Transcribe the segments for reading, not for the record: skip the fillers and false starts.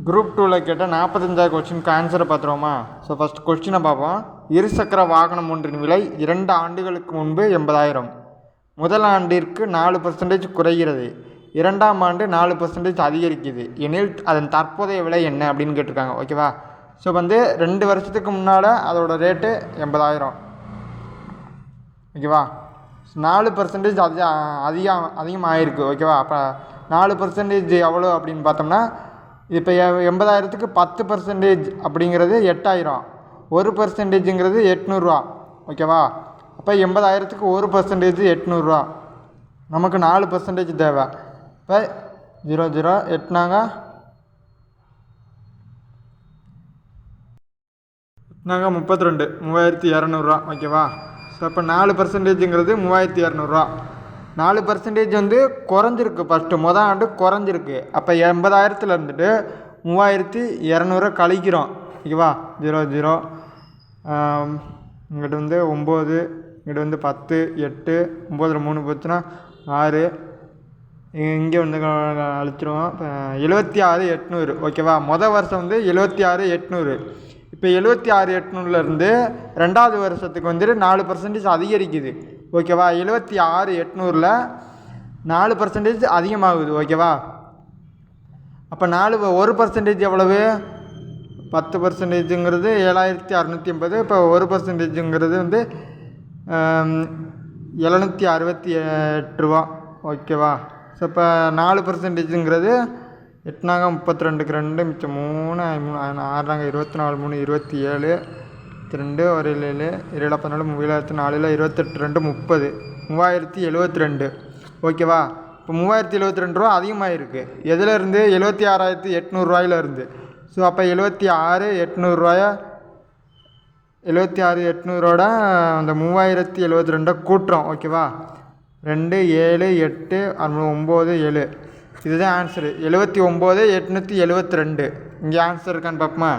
Group 2ல் கேட்ட 45வது கொஸ்டினுக்கு ஆன்சரை பார்த்துருவோமா? ஸோ ஃபஸ்ட் கொஸ்டினை பார்ப்போம். இருசக்கர வாகனம் ஒன்றின் விலை 2 ஆண்டுகளுக்கு முன்பு 80,000. முதல் ஆண்டிற்கு 4% குறைகிறது, 2ஆம் ஆண்டு 4% அதிகரிக்குது எனில் அதன் தற்போதைய விலை என்ன அப்படின்னு கேட்டிருக்காங்க. ஓகேவா? ஸோ 2 வருஷத்துக்கு முன்னால் அதோட ரேட்டு 80,000. ஓகேவா? 4% அதிகமாகிருக்கு. ஓகேவா? அப்போ 4% எவ்வளோ அப்படின்னு பார்த்தோம்னா, இப்போ 80,000க்கு 10% அப்படிங்கிறது 8,000, 1%ங்கிறது 800 ஓகேவா? அப்போ 80,000க்கு 1% 800, நமக்கு 4% தேவை. இப்போ 0 8 32, 3,200. ஓகேவா? ஸோ இப்போ 4%ங்கிறது 3,200. 4% குறைஞ்சிருக்கு. ஃபஸ்ட்டு மொதல் ஆண்டு குறைஞ்சிருக்கு. அப்போ 80,000த்தில் இருந்துட்டு 3,200 கழிக்கிறோம். ஓகேவா? 0 இங்கிட்ட 9, இங்கிட்ட 10, 8, 9ல் 3 போச்சுன்னா 6, இங்கே அழிச்சிருவோம். இப்போ 76,800. ஓகேவா? மொதல் வருஷம் 76,800. இப்போ 76,800லேருந்து 2வது வருஷத்துக்கு 4% அதிகரிக்குது. ஓகேவா? 76,800ல் 4% அதிகமாகுது. ஓகேவா? அப்போ 1% எவ்வளவு? 10%ங்கிறது 7,680. இப்போ 1%ங்கிறது 768 ரூபா. ஓகேவா? ஸோ இப்போ 4%ங்கிறது 8 32க்கு 2 மிச்சம் 3 6 24 3 27 2 1 7 7 14 3 4 28 2 30 3,072. ஓகேவா? இப்போ 3,072 ரூபா அதிகமாகிருக்கு. எதுலேருந்து? 76,800 ஸோ அப்போ 76,800 76,800 அந்த 3,072 கூட்டுறோம். ஓகேவா? 2 7 8 9 7, இதுதான் ஆன்சரு. 79,872. இங்கே ஆன்சர் இருக்கான்னு பார்ப்போமா?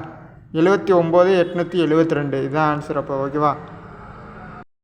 79,872 இதுதான் ஆன்சர். அப்போ ஓகேவா?